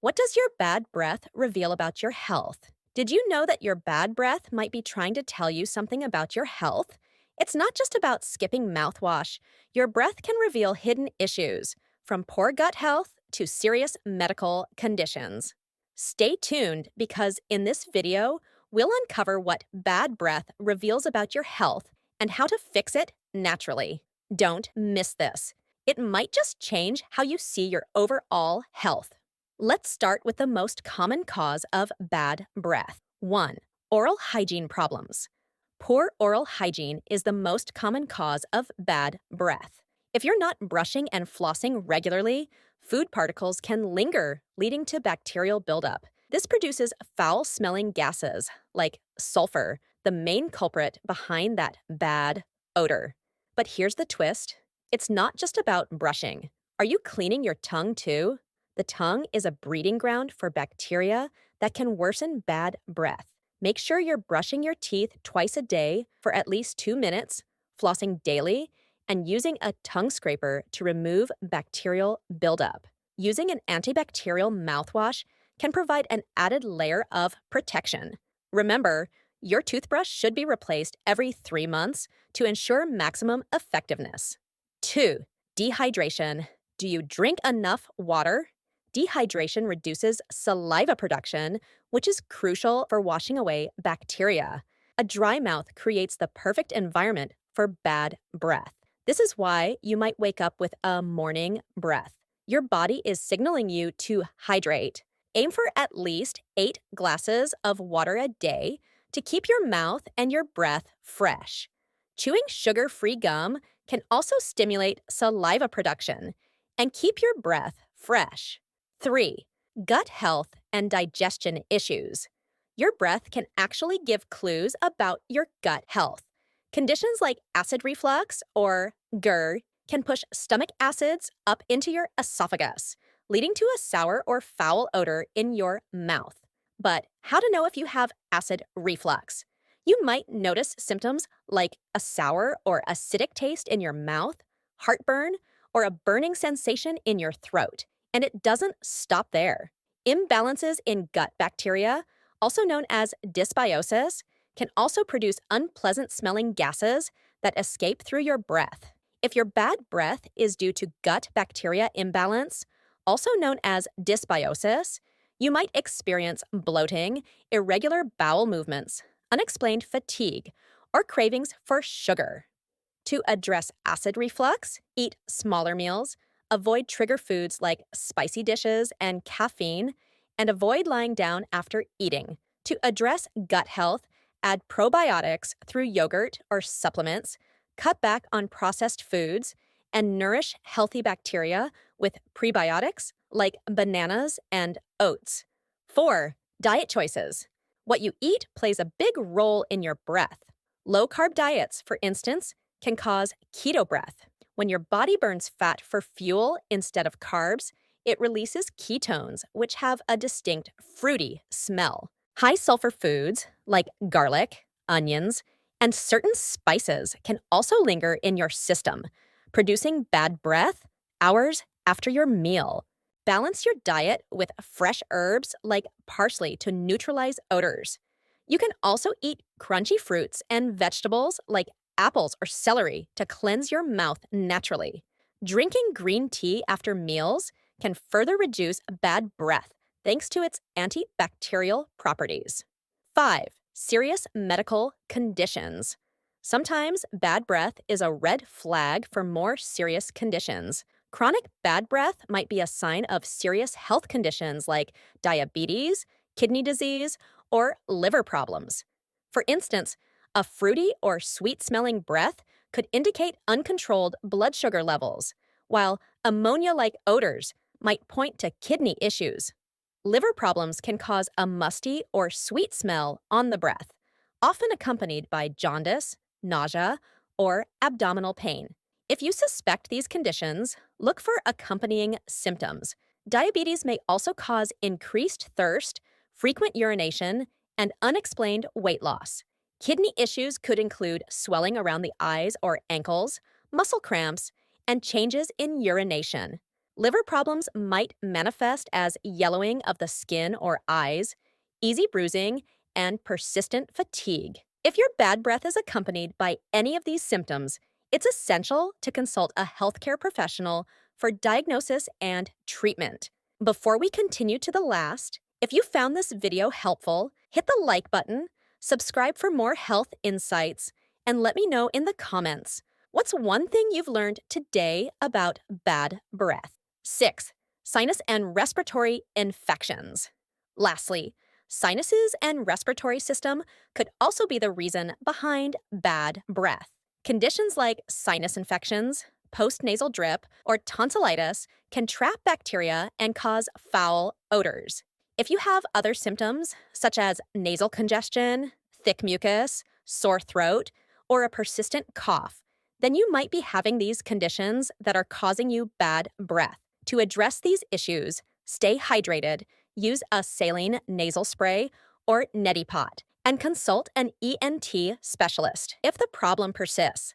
What does your bad breath reveal about your health? Did you know that your bad breath might be trying to tell you something about your health? It's not just about skipping mouthwash. Your breath can reveal hidden issues, from poor gut health to serious medical conditions. Stay tuned because in this video, we'll uncover what bad breath reveals about your health and how to fix it naturally. Don't miss this. It might just change how you see your overall health. Let's start with the most common cause of bad breath. 1. Oral hygiene problems. Poor oral hygiene is the most common cause of bad breath. If you're not brushing and flossing regularly, food particles can linger, leading to bacterial buildup. This produces foul-smelling gases like sulfur, the main culprit behind that bad odor. But here's the twist. It's not just about brushing. Are you cleaning your tongue too? The tongue is a breeding ground for bacteria that can worsen bad breath. Make sure you're brushing your teeth twice a day for at least 2 minutes, flossing daily, and using a tongue scraper to remove bacterial buildup. Using an antibacterial mouthwash can provide an added layer of protection. Remember, your toothbrush should be replaced every 3 months to ensure maximum effectiveness. 2. Dehydration. Do you drink enough water? Dehydration reduces saliva production, which is crucial for washing away bacteria. A dry mouth creates the perfect environment for bad breath. This is why you might wake up with a morning breath. Your body is signaling you to hydrate. Aim for at least 8 glasses of water a day to keep your mouth and your breath fresh. Chewing sugar-free gum can also stimulate saliva production and keep your breath fresh. 3. Gut health and digestion issues. Your breath can actually give clues about your gut health. Conditions like acid reflux or GERD can push stomach acids up into your esophagus, leading to a sour or foul odor in your mouth. But how to know if you have acid reflux? You might notice symptoms like a sour or acidic taste in your mouth, heartburn, or a burning sensation in your throat. And it doesn't stop there. Imbalances in gut bacteria, also known as dysbiosis, can also produce unpleasant smelling gases that escape through your breath. If your bad breath is due to gut bacteria imbalance, also known as dysbiosis, you might experience bloating, irregular bowel movements, unexplained fatigue, or cravings for sugar. To address acid reflux, eat smaller meals, avoid trigger foods like spicy dishes and caffeine, and avoid lying down after eating. To address gut health, add probiotics through yogurt or supplements, cut back on processed foods, and nourish healthy bacteria with prebiotics like bananas and oats. 4. Diet choices. What you eat plays a big role in your breath. Low-carb diets, for instance, can cause keto breath. When your body burns fat for fuel instead of carbs, it releases ketones, which have a distinct fruity smell. High-sulfur foods like garlic, onions, and certain spices can also linger in your system, producing bad breath hours after your meal. Balance your diet with fresh herbs like parsley to neutralize odors. You can also eat crunchy fruits and vegetables like apples or celery to cleanse your mouth naturally. Drinking green tea after meals can further reduce bad breath thanks to its antibacterial properties. 5. Serious medical conditions. Sometimes bad breath is a red flag for more serious conditions. Chronic bad breath might be a sign of serious health conditions like diabetes, kidney disease, or liver problems. For instance, a fruity or sweet-smelling breath could indicate uncontrolled blood sugar levels, while ammonia-like odors might point to kidney issues. Liver problems can cause a musty or sweet smell on the breath, often accompanied by jaundice, nausea, or abdominal pain. If you suspect these conditions, look for accompanying symptoms. Diabetes may also cause increased thirst, frequent urination, and unexplained weight loss. Kidney issues could include swelling around the eyes or ankles, muscle cramps, and changes in urination. Liver problems might manifest as yellowing of the skin or eyes, easy bruising, and persistent fatigue. If your bad breath is accompanied by any of these symptoms, it's essential to consult a healthcare professional for diagnosis and treatment. Before we continue to the last, if you found this video helpful, hit the like button, subscribe for more health insights, and let me know in the comments, what's one thing you've learned today about bad breath? 6. Sinus and respiratory infections. Lastly, sinuses and respiratory system could also be the reason behind bad breath. Conditions like sinus infections, postnasal drip, or tonsillitis can trap bacteria and cause foul odors. If you have other symptoms, such as nasal congestion, thick mucus, sore throat, or a persistent cough, then you might be having these conditions that are causing you bad breath. To address these issues, stay hydrated, use a saline nasal spray or neti pot, and consult an ENT specialist. If the problem persists,